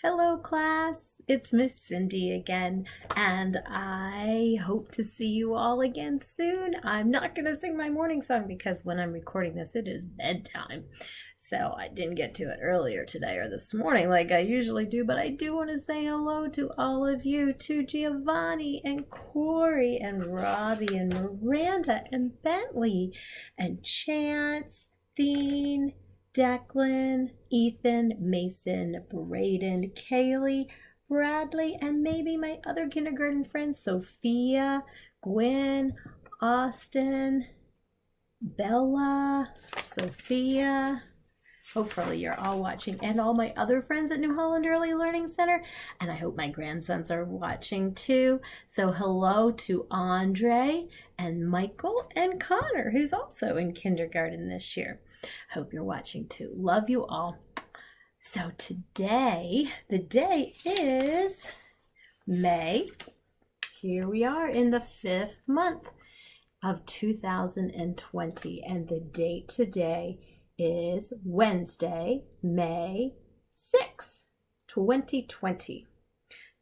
Hello, class. It's Miss Cindy again, and I hope to see you all again soon. I'm not going to sing my morning song because when I'm recording this, it is bedtime. So I didn't get to it earlier today or this morning like I usually do, but I do want to say hello to all of you, to Giovanni and Corey and Robbie and Miranda and Bentley and Chance, Dean, Declan, Ethan, Mason, Braden, Kaylee, Bradley, and maybe my other kindergarten friends, Sophia, Gwen, Austin, Bella, Sophia. Hopefully you're all watching, and all my other friends at New Holland Early Learning Center, and I hope my grandsons are watching too. So hello to Andre and Michael and Connor, who's also in kindergarten this year. Hope you're watching too. Love you all. So today, the day is May. Here we are in the 5th month of 2020, and the date today is Wednesday, May 6th, 2020.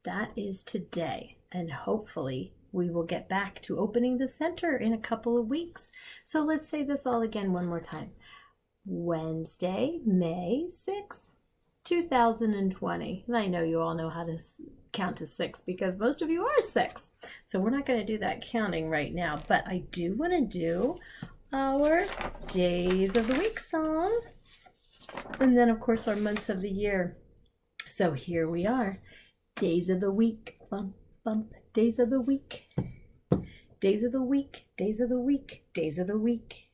That is today, and hopefully we will get back to opening the center in a couple of weeks. So let's say this all again one more time. Wednesday, May 6th, 2020. And I know you all know how to count to 6 because most of you are 6. So we're not going to do that counting right now, but I do want to do our days of the week song. And then, of course, our months of the year. So here we are. Days of the week. Bump, bump. Days of the week. Days of the week. Days of the week. Days of the week.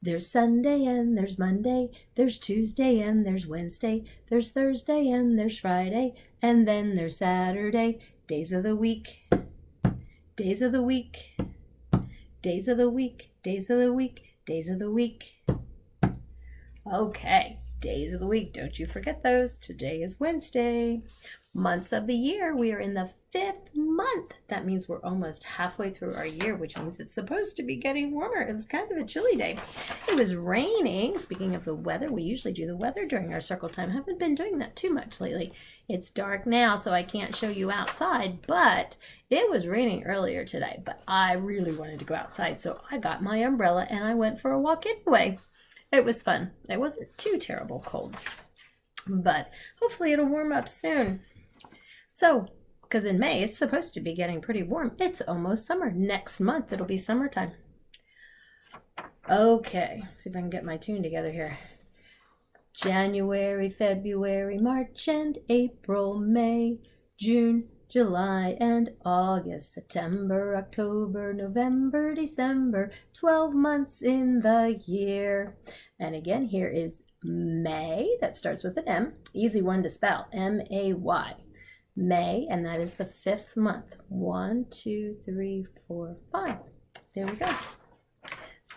There's Sunday and there's Monday, there's Tuesday and there's Wednesday, there's Thursday and there's Friday, and then there's Saturday. Days of the week, days of the week, days of the week, days of the week, days of the week. Okay, days of the week, don't you forget those. Today is Wednesday. Months of the year, we are in the 5th month. That means we're almost halfway through our year, which means it's supposed to be getting warmer. It was kind of a chilly day. It was raining. Speaking of the weather, we usually do the weather during our circle time. Haven't been doing that too much lately. It's dark now, so I can't show you outside, but it was raining earlier today. But I really wanted to go outside, so I got my umbrella and I went for a walk anyway. It was fun. It wasn't too terrible cold, but hopefully it'll warm up soon. So, because in May it's supposed to be getting pretty warm. It's almost summer. Next month it'll be summertime. Okay, see if I can get my tune together here. January, February, March and April, May, June, July and August, September, October, November, December, 12 months in the year. And again, here is May. That starts with an M. Easy one to spell. M-A-Y. May, and that is the 5th month. 1, 2, 3, 4, 5. There we go.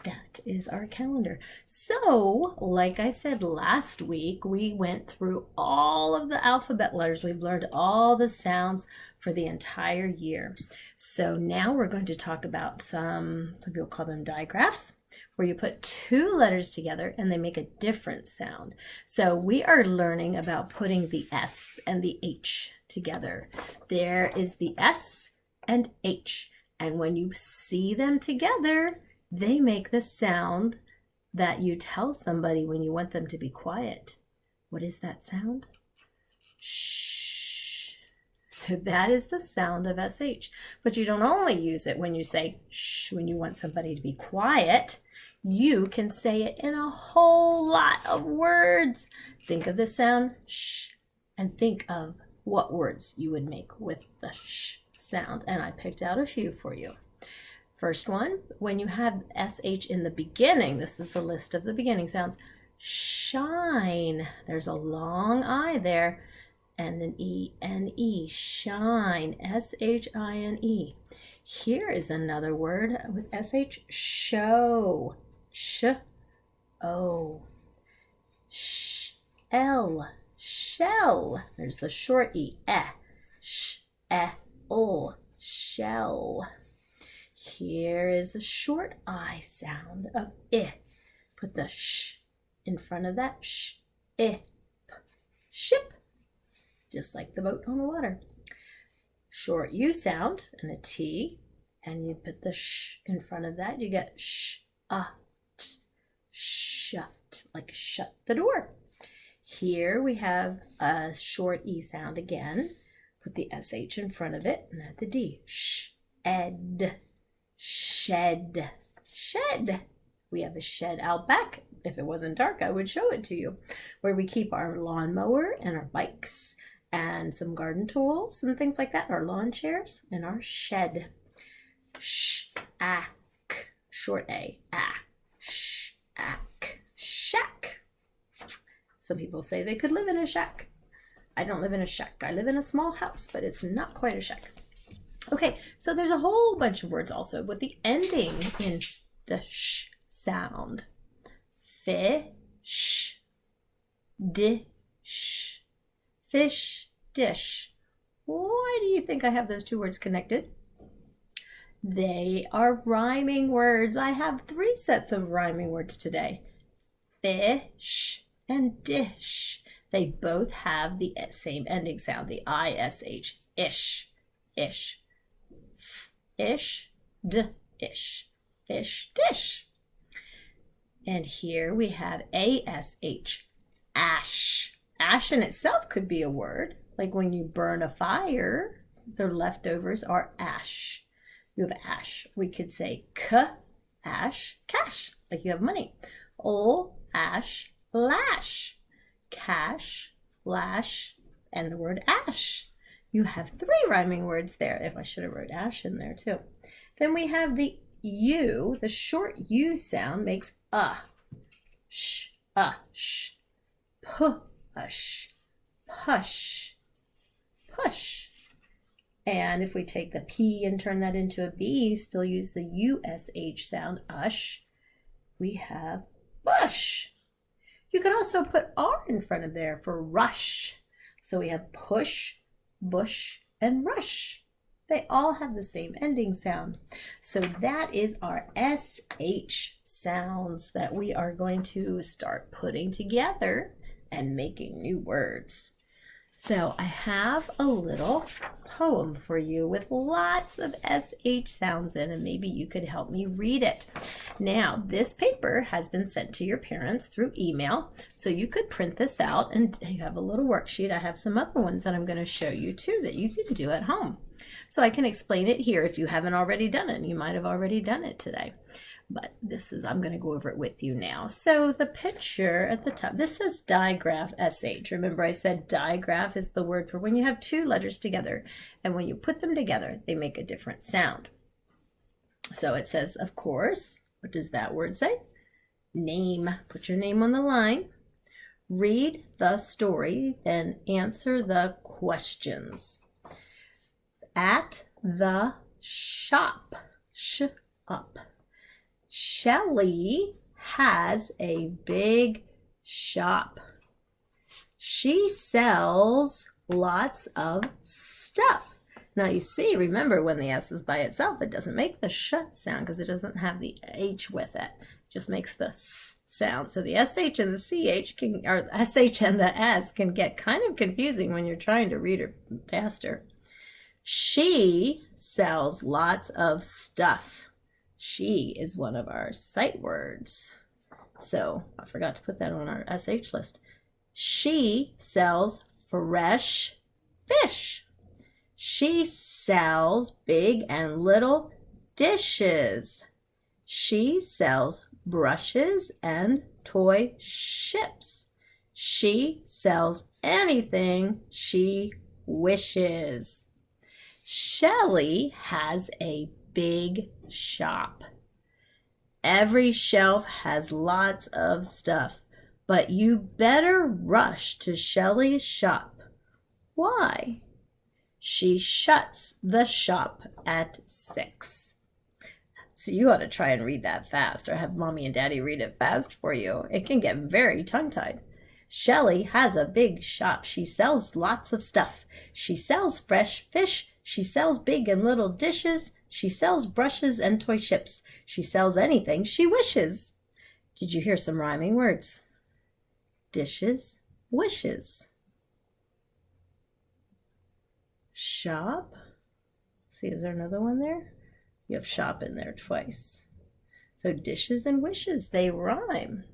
That is our calendar. So, like I said last week, we went through all of the alphabet letters. We've learned all the sounds for the entire year. So now we're going to talk about some people call them digraphs, where you put 2 letters together and they make a different sound. So we are learning about putting the S and the H together. There is the S and H, and when you see them together, they make the sound that you tell somebody when you want them to be quiet. What is that sound? Shh. So that is the sound of SH. But you don't only use it when you say shh, when you want somebody to be quiet. You can say it in a whole lot of words. Think of the sound shh and think of what words you would make with the sh sound. And I picked out a few for you. First one, when you have SH in the beginning, this is the list of the beginning sounds. Shine. There's a long I there. And an E-N-E. Shine. S-H-I-N-E. Here is another word with S-H. Show. Sh-O. Sh-L. Shell. There's the short E. Sh-E-L. Shell. Here is the short I sound of I. Put the sh in front of that sh. I. Ship. just like the boat on the water. Short U sound and a T, and you put the sh in front of that, you get shut, like shut the door. Here we have a short E sound again. Put the SH in front of it and add the D. Shed. Shed. We have a shed out back. If it wasn't dark, I would show it to you, where we keep our lawnmower and our bikes and some garden tools and things like that, our lawn chairs and our shed. Shack. Short A. Shack. Shack. Some people say they could live in a shack. I don't live in a shack. I live in a small house, but it's not quite a shack. Okay, so there's a whole bunch of words also with the ending in the sh sound. Fish, dish, fish, dish. Why do you think I have those two words connected? They are rhyming words. I have 3 sets of rhyming words today. Fish and dish. They both have the same ending sound, the ISH, ish, ish. Ish, d-ish, fish, dish. And here we have ASH, ash. Ash in itself could be a word, like when you burn a fire, the leftovers are ash. You have ash. We could say ash, cash, like you have money. Ash, lash, cash, lash, and the word ash. You have 3 rhyming words there. If I should have wrote ash in there too. Then we have the U. The short U sound makes sh, push, push, push. And if we take the P and turn that into a B, still use the USH sound, ush, we have bush. You could also put R in front of there for rush. So we have push, bush, and rush. They all have the same ending sound. So that is our SH sounds that we are going to start putting together and making new words. So I have a little poem for you with lots of SH sounds in, and maybe you could help me read it. Now, this paper has been sent to your parents through email, so you could print this out and you have a little worksheet. I have some other ones that I'm going to show you too that you can do at home. So I can explain it here if you haven't already done it. You might have already done it today. But I'm going to go over it with you now. So the picture at the top, this says digraph SH. Remember I said digraph is the word for when you have 2 letters together. And when you put them together, they make a different sound. So it says, of course, what does that word say? Name. Put your name on the line. Read the story, then answer the questions. At the shop. Up. Shelley has a big shop. She sells lots of stuff. Now you see, remember when the S is by itself, it doesn't make the sh sound because it doesn't have the H with it. It just makes the S sound. So the SH and the CH or SH and the S can get kind of confusing when you're trying to read it faster. She sells lots of stuff. She is one of our sight words. So I forgot to put that on our SH list. She sells fresh fish. She sells big and little dishes. She sells brushes and toy ships. She sells anything she wishes. Shelley has a big shop. Every shelf has lots of stuff, but you better rush to Shelley's shop. Why? She shuts the shop at 6. So you ought to try and read that fast, or have Mommy and Daddy read it fast for you. It can get very tongue-tied. Shelley has a big shop. She sells lots of stuff. She sells fresh fish. She sells big and little dishes. She sells brushes and toy ships. She sells anything she wishes. Did you hear some rhyming words? Dishes, wishes. shop. See, is there another one there? You have shop in there twice. So dishes and wishes, they rhyme.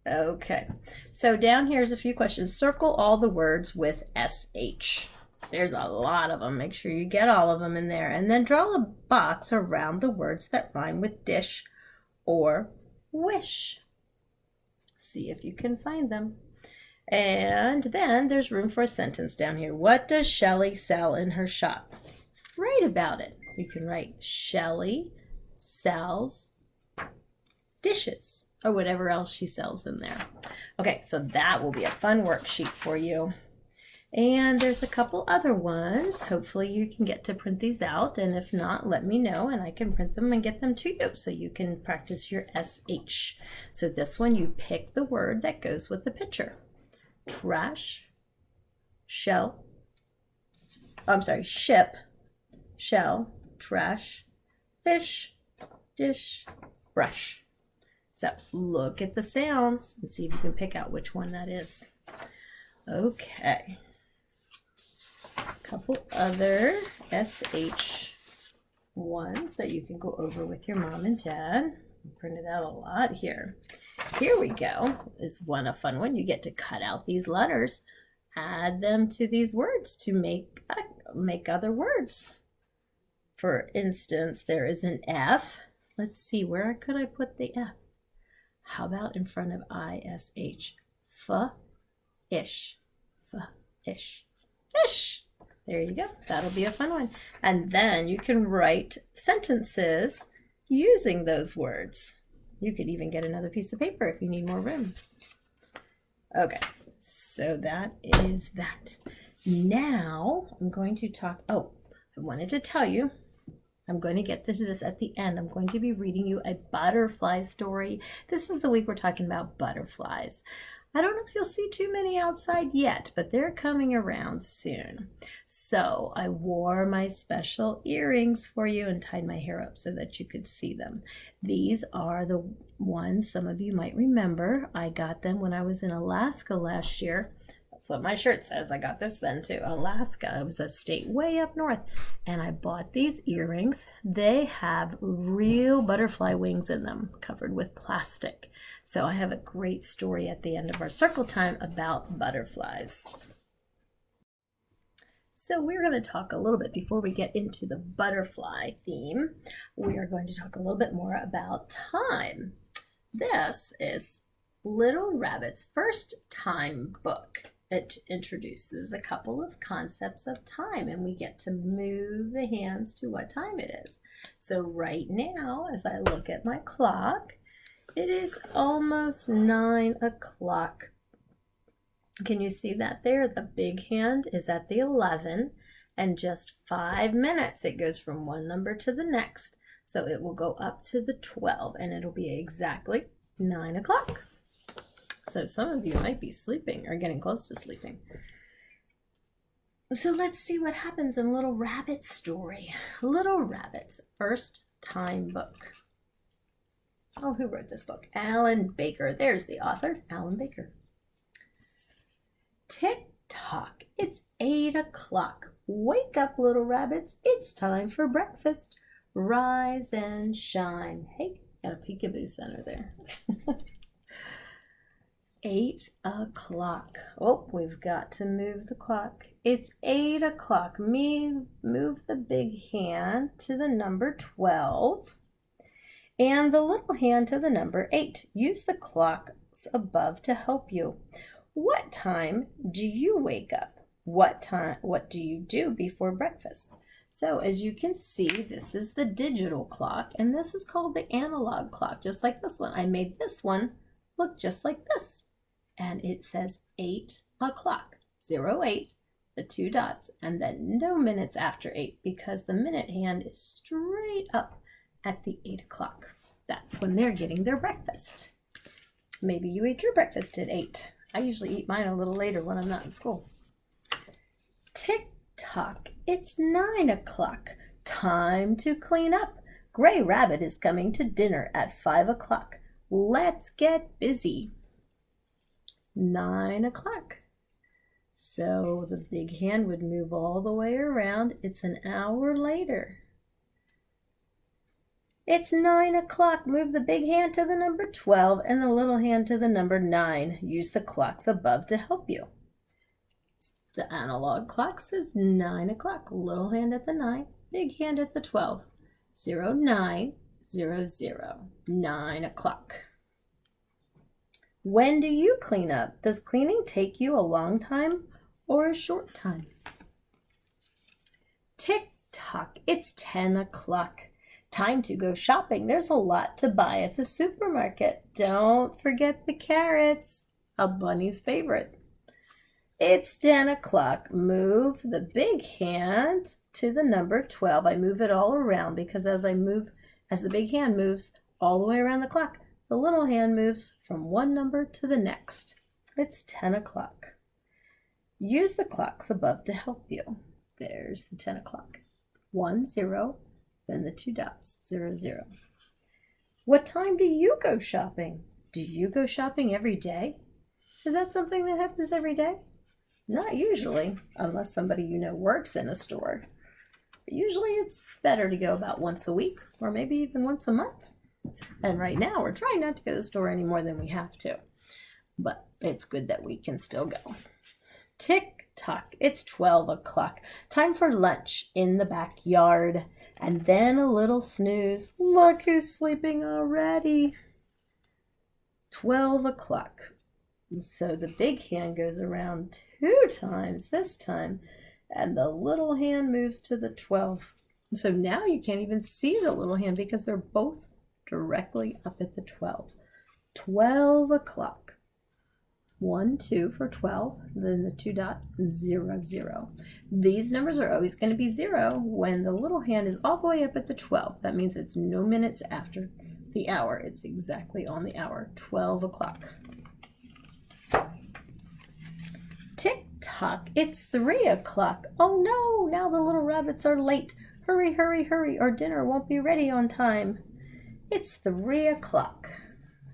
Okay, so down here's a few questions. Circle all the words with SH. There's a lot of them. Make sure you get all of them in there. And then draw a box around the words that rhyme with dish or wish. See if you can find them. And then there's room for a sentence down here. What does Shelley sell in her shop? Write about it. You can write Shelley sells dishes or whatever else she sells in there. Okay, so that will be a fun worksheet for you. And there's a couple other ones. Hopefully you can get to print these out, and if not, let me know and I can print them and get them to you so you can practice your SH. So this one, you pick the word that goes with the picture. Trash, shell, ship, shell, trash, fish, dish, brush. So look at the sounds and see if you can pick out which one that is. Okay. A couple other SH ones that you can go over with your mom and dad. Printed out a lot here. Here we go. Is one a fun one? You get to cut out these letters, add them to these words to make other words. For instance, there is an F. Let's see, where could I put the F? How about in front of ISH? F-ish. F-ish. Fish. There you go. That'll be a fun one. And then you can write sentences using those words. You could even get another piece of paper if you need more room. Okay, so that is that. Now I'm going to talk, I wanted to tell you, I'm going to get to this at the end. I'm going to be reading you a butterfly story. This is the week we're talking about butterflies. I don't know if you'll see too many outside yet, but they're coming around soon. So I wore my special earrings for you and tied my hair up so that you could see them. These are the ones some of you might remember. I got them when I was in Alaska last year. That's what my shirt says. I got this then too. Alaska. It was a state way up north. And I bought these earrings. They have real butterfly wings in them, covered with plastic. So I have a great story at the end of our circle time about butterflies. So we're going to talk a little bit before we get into the butterfly theme. We are going to talk a little bit more about time. This is Little Rabbit's first time book. It introduces a couple of concepts of time, and we get to move the hands to what time it is. So right now, as I look at my clock, it is almost 9 o'clock. Can you see that there? The big hand is at the 11, and just 5 minutes it goes from one number to the next. So it will go up to the 12, and it'll be exactly 9 o'clock. So some of you might be sleeping or getting close to sleeping. So let's see what happens in Little Rabbit's story. Little Rabbit's first time book. Oh, who wrote this book? Alan Baker. There's the author, Alan Baker. Tick-tock, it's 8 o'clock. Wake up, little rabbits. It's time for breakfast. Rise and shine. Hey, got a peekaboo center there. 8 o'clock. Oh, we've got to move the clock. It's 8 o'clock. Move the big hand to the number 12 and the little hand to the number 8. Use the clocks above to help you. What time do you wake up? What do you do before breakfast? So as you can see, this is the digital clock, and this is called the analog clock, just like this one. I made this one look just like this. And it says 8 o'clock, 08, the 2 dots, and then no minutes after 8 because the minute hand is straight up at the 8 o'clock. That's when they're getting their breakfast. Maybe you ate your breakfast at 8. I usually eat mine a little later when I'm not in school. Tick-tock, it's 9 o'clock. Time to clean up. Gray Rabbit is coming to dinner at 5 o'clock. Let's get busy. 9 o'clock. So the big hand would move all the way around. It's an hour later. It's 9 o'clock. Move the big hand to the number 12 and the little hand to the number 9. Use the clocks above to help you. The analog clock says 9 o'clock. Little hand at the 9, big hand at the 12. 0900, 9 o'clock. When do you clean up? Does cleaning take you a long time or a short time? Tick tock, it's 10 o'clock. Time to go shopping. There's a lot to buy at the supermarket. Don't forget the carrots, a bunny's favorite. It's 10 o'clock. Move the big hand to the number 12. I move it all around because as the big hand moves all the way around the clock, the little hand moves from one number to the next. It's 10 o'clock. Use the clocks above to help you. There's the 10 o'clock. 1, 0, then the 2 dots, 0, 0. What time do you go shopping? Do you go shopping every day? Is that something that happens every day? Not usually, unless somebody you know works in a store. But usually it's better to go about once a week or maybe even once a month. And right now we're trying not to go to the store any more than we have to. But it's good that we can still go. Tick tock, it's 12 o'clock. Time for lunch in the backyard. And then a little snooze. Look who's sleeping already. 12 o'clock. So the big hand goes around 2 times this time, and the little hand moves to the 12. So now you can't even see the little hand because they're both directly up at the 12. 12 o'clock. 1, 2 for 12, then the 2 dots, 0, 0. These numbers are always going to be 0 when the little hand is all the way up at the 12. That means it's no minutes after the hour. It's exactly on the hour, 12 o'clock. Tick tock, it's 3 o'clock. Oh no, now the little rabbits are late. Hurry, hurry, hurry, or dinner won't be ready on time. It's 3 o'clock.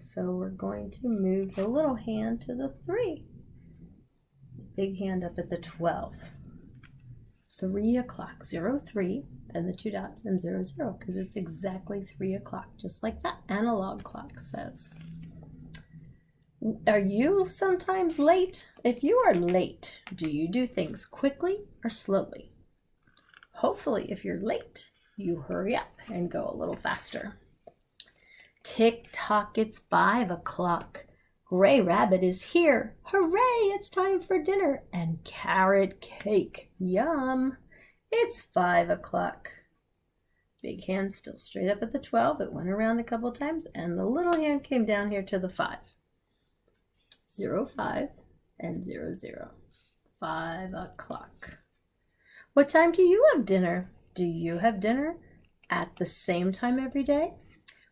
So we're going to move the little hand to the 3. Big hand up at the 12. 3 o'clock, 0, 3, and the 2 dots and 0, 0, because it's exactly 3 o'clock, just like that analog clock says. Are you sometimes late? If you are late, do you do things quickly or slowly? Hopefully, if you're late, you hurry up and go a little faster. Tick tock, it's 5 o'clock. Gray Rabbit is here. Hooray, it's time for dinner and carrot cake. Yum. It's 5 o'clock. Big hand still straight up at the 12. It went around a couple times and the little hand came down here to the 5. 0, 5 and 0, 0. 5 o'clock. What time do you have dinner? Do you have dinner at the same time every day?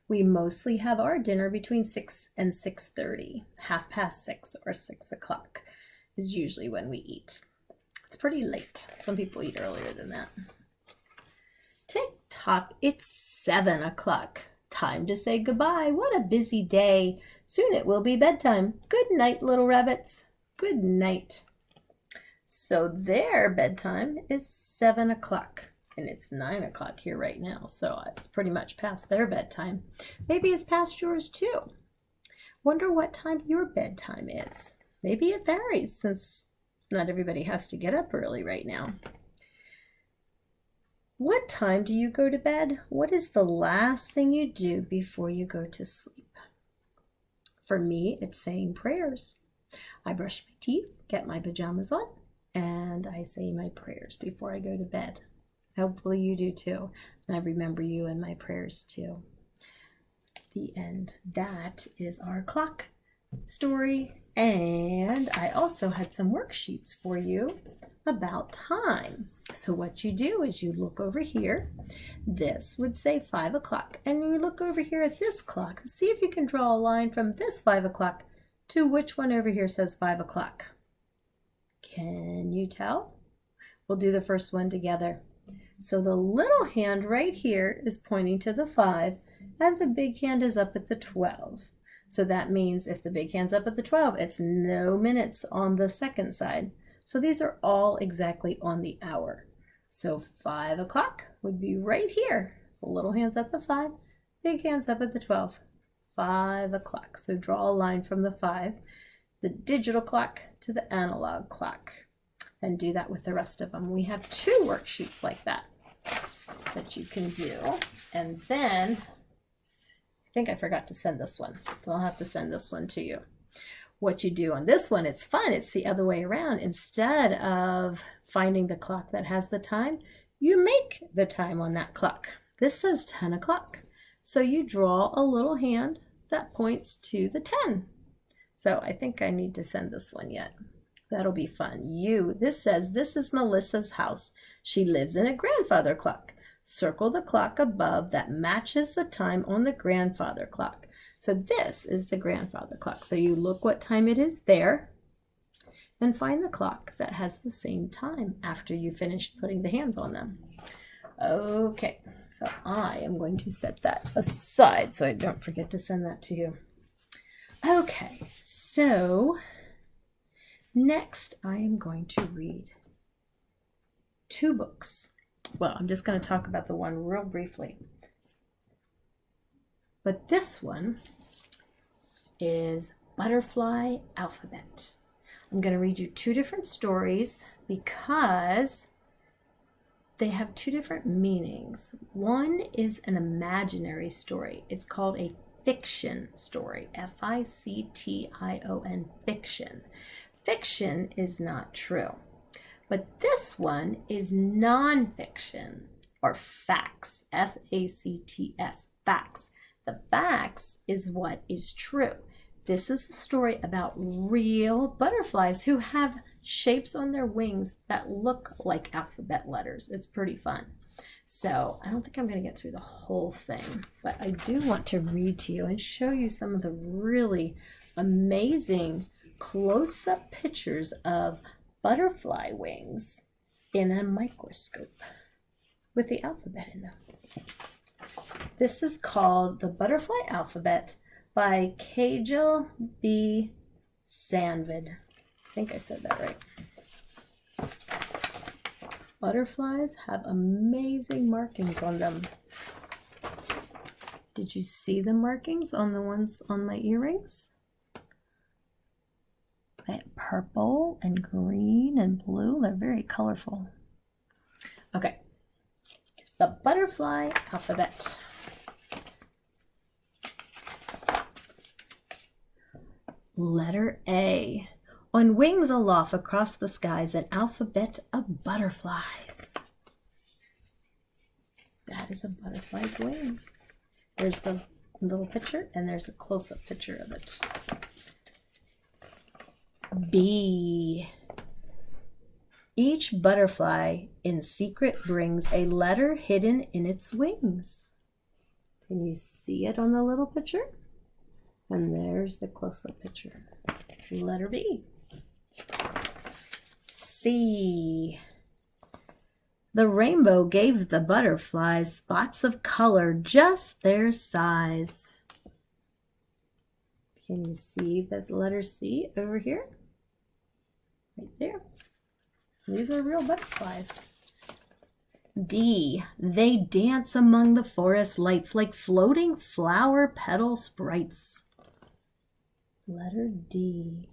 We mostly have our dinner between 6 and 6:30. 6:30 or 6 o'clock is usually when we eat. It's pretty late. Some people eat earlier than that. Tick tock, it's 7 o'clock. Time to say goodbye. What a busy day. Soon it will be bedtime. Good night, little rabbits. Good night. So their bedtime is 7 o'clock. And it's 9 o'clock here right now, so it's pretty much past their bedtime. Maybe it's past yours too. Wonder what time your bedtime is. Maybe it varies since not everybody has to get up early right now. What time do you go to bed? What is the last thing you do before you go to sleep? For me, it's saying prayers. I brush my teeth, get my pajamas on, and I say my prayers before I go to bed. Hopefully you do too. And I remember you in my prayers too. The end. That is our clock story. And I also had some worksheets for you about time. So what you do is you look over here. This would say 5 o'clock. And you look over here at this clock. See if you can draw a line from this 5 o'clock to which one over here says 5 o'clock. Can you tell? We'll do the first one together. So the little hand right here is pointing to the 5 and the big hand is up at the 12. So that means if the big hand's up at the 12, it's no minutes on the second side. So these are all exactly on the hour. So 5 o'clock would be right here. Little hands at the 5, big hands up at the 12. 5 o'clock. So draw a line from the 5, the digital clock to the analog clock. And do that with the rest of them. We have 2 worksheets like that you can do. And then, I think I forgot to send this one. So I'll have to send this one to you. What you do on this one, it's fun. It's the other way around. Instead of finding the clock that has the time, you make the time on that clock. This says 10 o'clock. So you draw a little hand that points to the 10. So I think I need to send this one yet. That'll be fun. This says, this is Melissa's house. She lives in a grandfather clock. Circle the clock above that matches the time on the grandfather clock. So this is the grandfather clock. So you look what time it is there and find the clock that has the same time after you finish putting the hands on them. Okay, so I am going to set that aside so I don't forget to send that to you. Okay, so next I am going to read 2 books. Well, I'm just going to talk about the one real briefly. But this one is Butterfly Alphabet. I'm going to read you 2 different stories because they have 2 different meanings. One is an imaginary story. It's called a fiction story. F-I-C-T-I-O-N, fiction. Fiction is not true. But this one is nonfiction, or facts, F-A-C-T-S, facts. The facts is what is true. This is a story about real butterflies who have shapes on their wings that look like alphabet letters. It's pretty fun. So I don't think I'm going to get through the whole thing, but I do want to read to you and show you some of the really amazing close-up pictures of butterfly wings in a microscope with the alphabet in them. This is called The Butterfly Alphabet by Kajal B. Sandvid. I think I said that right. Butterflies have amazing markings on them. Did you see the markings on the ones on my earrings? Purple and green and blue. They're very colorful. Okay. The Butterfly Alphabet. Letter A. On wings aloft across the skies, an alphabet of butterflies. That is a butterfly's wing. There's the little picture, and there's a close-up picture of it. B. Each butterfly in secret brings a letter hidden in its wings. Can you see it on the little picture? And there's the close-up picture. Letter B. C. The rainbow gave the butterflies spots of color just their size. Can you see the letter C over here? Right there. These are real butterflies. D. They dance among the forest lights like floating flower petal sprites. Letter D.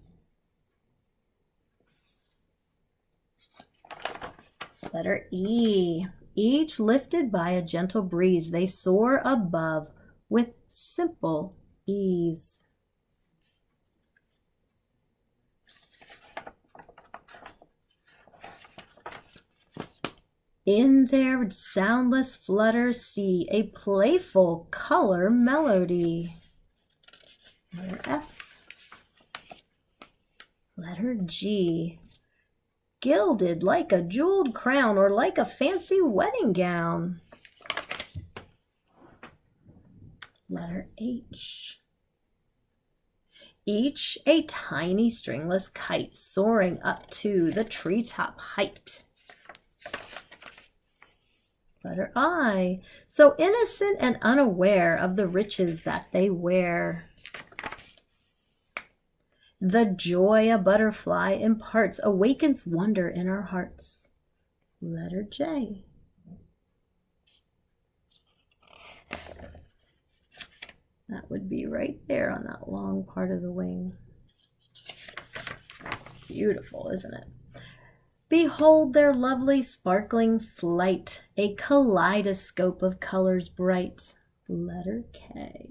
Letter E. Each lifted by a gentle breeze, they soar above with simple ease. In their soundless flutter see a playful color melody. Letter F. Letter G. Gilded like a jeweled crown or like a fancy wedding gown. Letter H. Each a tiny stringless kite soaring up to the treetop height. Letter I. So innocent and unaware of the riches that they wear. The joy a butterfly imparts awakens wonder in our hearts. Letter J. That would be right there on that long part of the wing. Beautiful, isn't it? Behold their lovely sparkling flight, a kaleidoscope of colors bright. Letter K.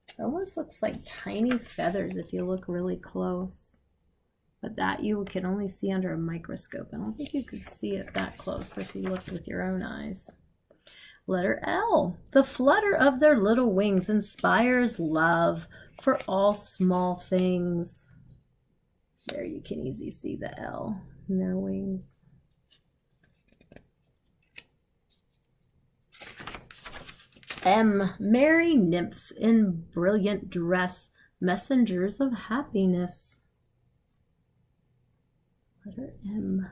It almost looks like tiny feathers if you look really close. But that you can only see under a microscope. I don't think you could see it that close if you looked with your own eyes. Letter L. The flutter of their little wings inspires love for all small things. There you can easily see the L in their wings. M. Merry nymphs in brilliant dress, messengers of happiness. Letter M.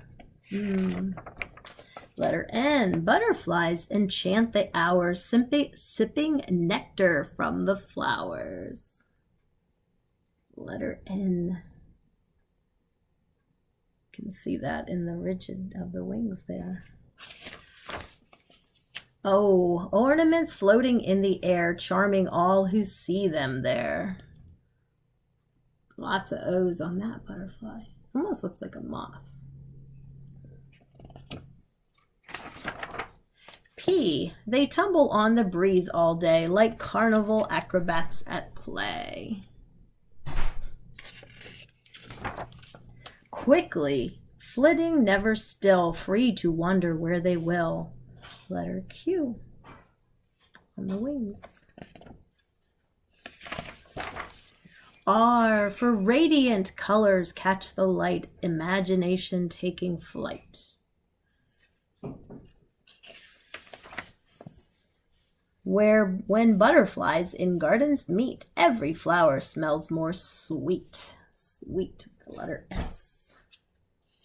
Letter N. Butterflies enchant the hours, sipping nectar from the flowers. Letter N. You can see that in the ridge of the wings there. O. Ornaments floating in the air, charming all who see them there. Lots of O's on that butterfly. Almost looks like a moth. P. They tumble on the breeze all day like carnival acrobats at play. Quickly, flitting never still, free to wander where they will. Letter Q on the wings. R. For radiant colors catch the light, imagination taking flight. When butterflies in gardens meet, every flower smells more sweet. Sweet, the letter S.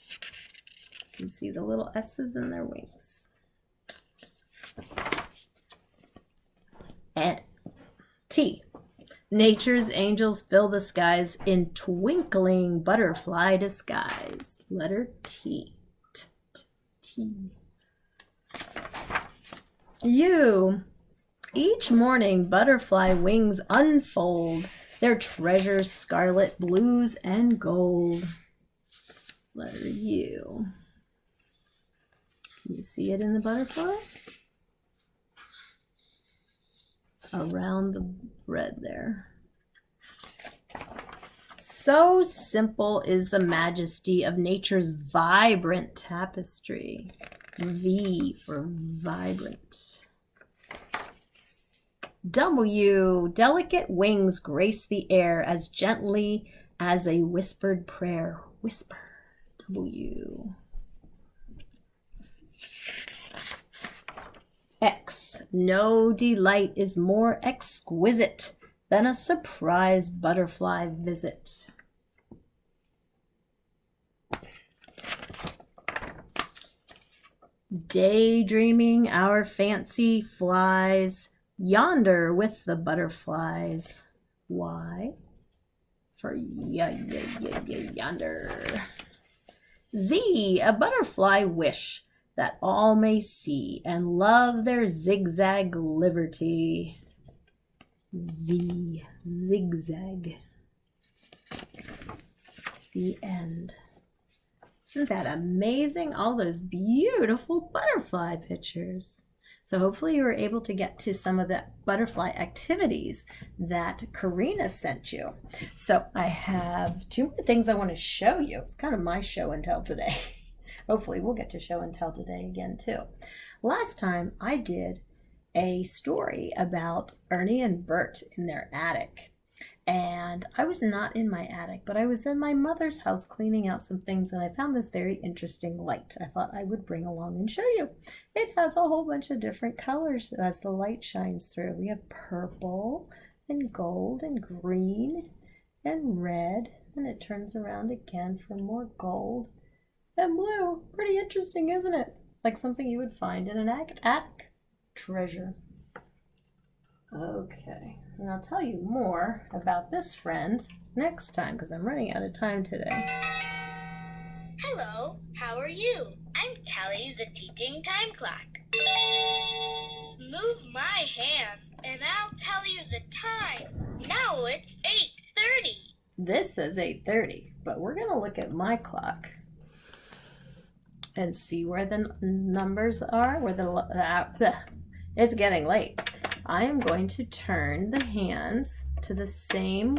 You can see the little S's in their wings. And T. Nature's angels fill the skies in twinkling butterfly disguise. Letter T. T. U. Each morning, butterfly wings unfold, their treasures scarlet, blues, and gold. Letter U. Can you see it in the butterfly? Around the red there. So simple is the majesty of nature's vibrant tapestry. V for vibrant. W. Delicate wings grace the air as gently as a whispered prayer. Whisper. W. X. No delight is more exquisite than a surprise butterfly visit. Daydreaming our fancy flies yonder with the butterflies. Y for yonder. Z. A butterfly wish that all may see and love their zigzag liberty. Z. Zigzag. The end. Isn't that amazing? All those beautiful butterfly pictures. So hopefully you were able to get to some of the butterfly activities that Karina sent you. So I have 2 more things I want to show you. It's kind of my show and tell today. Hopefully we'll get to show and tell today again too. Last time I did a story about Ernie and Bert in their attic. And I was not in my attic, but I was in my mother's house cleaning out some things, and I found this very interesting light I thought I would bring along and show you. It has a whole bunch of different colors as the light shines through. We have purple and gold and green and red, and it turns around again for more gold and blue. Pretty interesting, isn't it? Like something you would find in an attic treasure. Okay, and I'll tell you more about this friend next time because I'm running out of time today. Hello, how are you? I'm Kelly, the teaching time clock. Move my hand and I'll tell you the time. Now it's 8:30. This says 8:30, but we're going to look at my clock and see where the numbers are, it's getting late. I am going to turn the hands to the same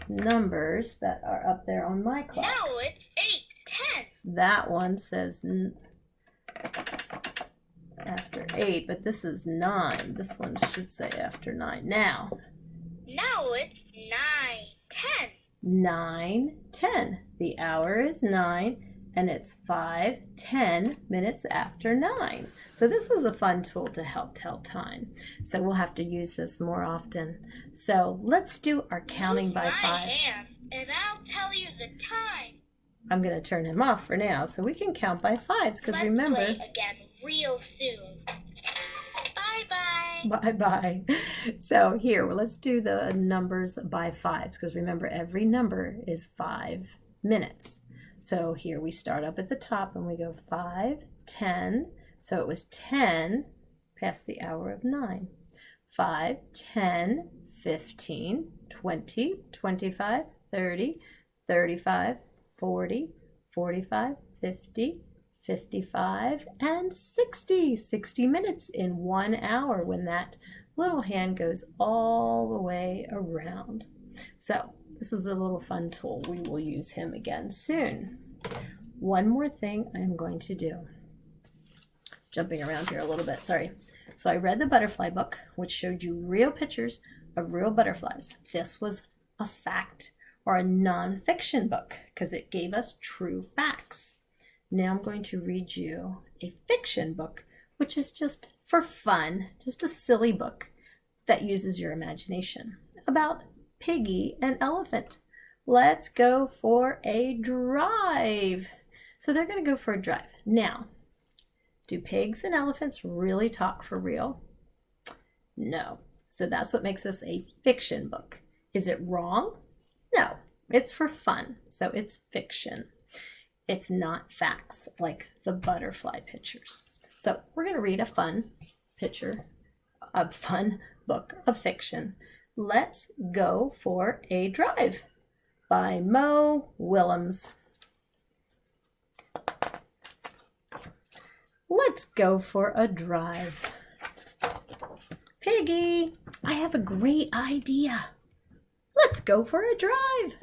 numbers that are up there on my clock. Now it's 8:10. That one says after 8, but this is 9. This one should say after 9. Now it's 9:10. 9:10. The hour is 9 and it's 5:10 minutes after 9. So this is a fun tool to help tell time. So we'll have to use this more often. So let's do our counting by fives. Hand and I'll tell you the time. I'm going to turn him off for now so we can count by fives because remember. Let's play again real soon. Bye-bye. Bye-bye. So here, let's do the numbers by fives because remember every number is 5 minutes. So here we start up at the top and we go 5, 10. So it was 10 past the hour of 9. 5, 10, 15, 20, 25, 30, 35, 40, 45, 50, 55, and 60. 60 minutes in 1 hour when that little hand goes all the way around. So this is a little fun tool. We will use him again soon. One more thing I'm going to do. Jumping around here a little bit, sorry. So I read the butterfly book, which showed you real pictures of real butterflies. This was a fact or a nonfiction book because it gave us true facts. Now I'm going to read you a fiction book, which is just for fun, just a silly book that uses your imagination about Piggy and Elephant. Let's go for a drive. So they're going to go for a drive. Now, do pigs and elephants really talk for real? No. So that's what makes this a fiction book. Is it wrong? No. It's for fun. So it's fiction. It's not facts like the butterfly pictures. So we're going to read a fun book of fiction. Let's Go for a Drive by Mo Willems. Let's go for a drive. Piggy, I have a great idea. Let's go for a drive.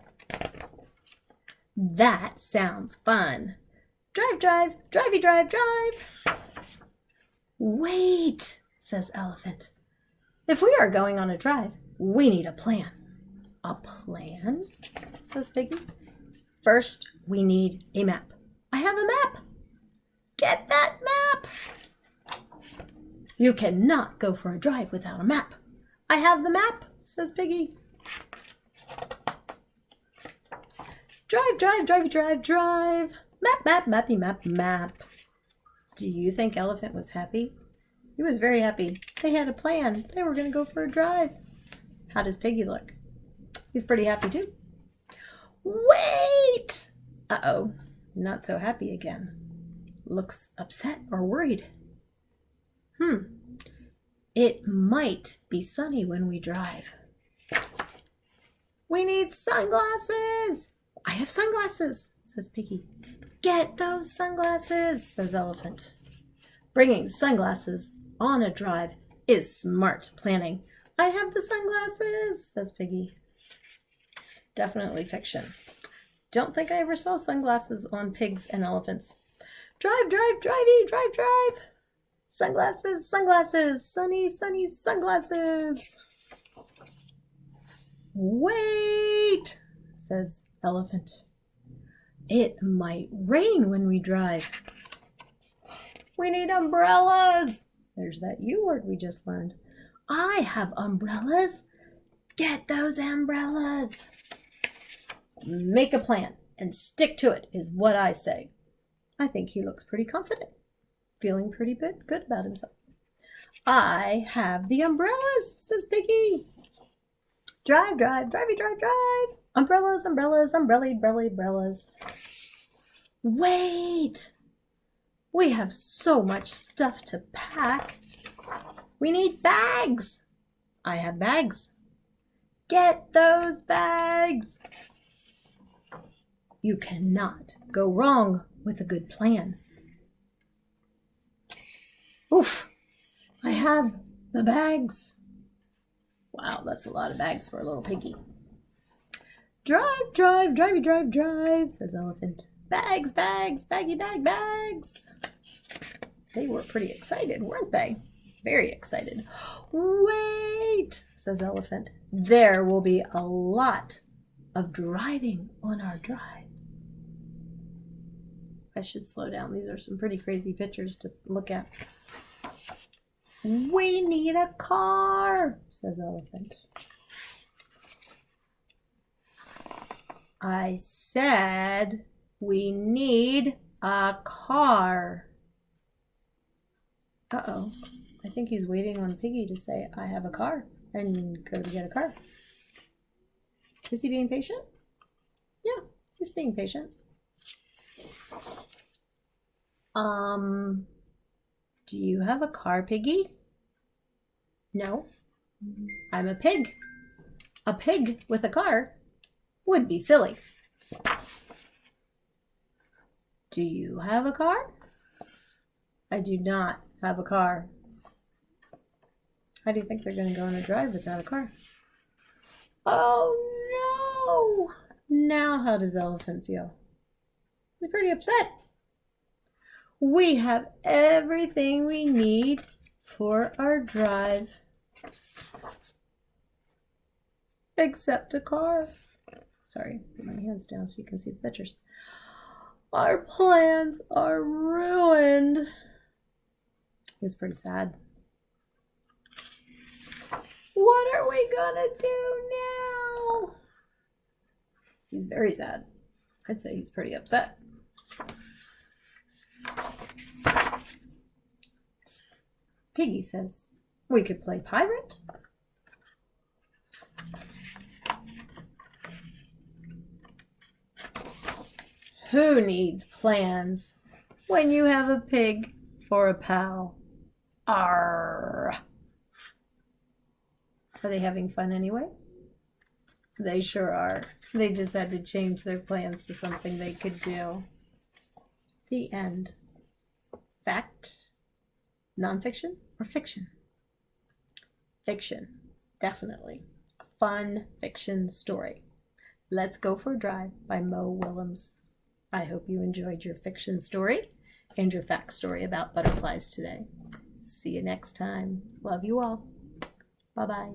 That sounds fun. Drive, drive, drivey, drive, drive. Wait, says Elephant. If we are going on a drive, we need a plan. A plan, says Piggy. First, we need a map. I have a map. Get that map. You cannot go for a drive without a map. I have the map, says Piggy. Drive, drive, drive, drive, drive. Map, map, mappy, map, map. Do you think Elephant was happy? He was very happy. They had a plan. They were going to go for a drive. How does Piggy look? He's pretty happy too. Wait! Uh-oh, not so happy again. Looks upset or worried. It might be sunny when we drive. We need sunglasses. I have sunglasses, says Piggy. Get those sunglasses, says Elephant. Bringing sunglasses on a drive is smart planning. I have the sunglasses, says Piggy. Definitely fiction. Don't think I ever saw sunglasses on pigs and elephants. Drive, drive, drivey, drive, drive. Sunglasses, sunglasses, sunny, sunny sunglasses. Wait, says Elephant. It might rain when we drive. We need umbrellas. There's that U word we just learned. I have umbrellas. Get those umbrellas. Make a plan and stick to it is what I say. I think he looks pretty confident, feeling pretty good about himself. I have the umbrellas, says Piggy. Drive, drive, drivey, drive, drive. Umbrellas, umbrellas, umbrellas. Wait! We have so much stuff to pack. We need bags. I have bags. Get those bags. You cannot go wrong with a good plan. Oof! I have the bags. Wow, that's a lot of bags for a little piggy. Drive, drive, drivey, drive, drive, says Elephant. Bags, bags, baggy bag, bags. They were pretty excited, weren't they? Very excited. Wait, says Elephant. There will be a lot of driving on our drive. I should slow down. These are some pretty crazy pictures to look at. We need a car, says Elephant. I said we need a car. Uh-oh. I think he's waiting on Piggy to say, I have a car, and go to get a car. Is he being patient? Yeah, he's being patient. Do you have a car, Piggy? No. I'm a pig. A pig with a car would be silly. Do you have a car? I do not have a car. How do you think they're going to go on a drive without a car? Oh no! Now how does Elephant feel? He's pretty upset. We have everything we need for our drive. Except a car. Sorry, put my hands down so you can see the pictures. Our plans are ruined. It's pretty sad. What are we gonna do now? He's very sad. I'd say he's pretty upset. Piggy says, we could play pirate. Who needs plans when you have a pig for a pal? Arr! Are they having fun anyway? They sure are. They just had to change their plans to something they could do. The end. Fact, nonfiction, or fiction? Fiction, definitely. A fun fiction story. Let's Go for a Drive by Mo Willems. I hope you enjoyed your fiction story and your fact story about butterflies today. See you next time. Love you all. Bye-bye.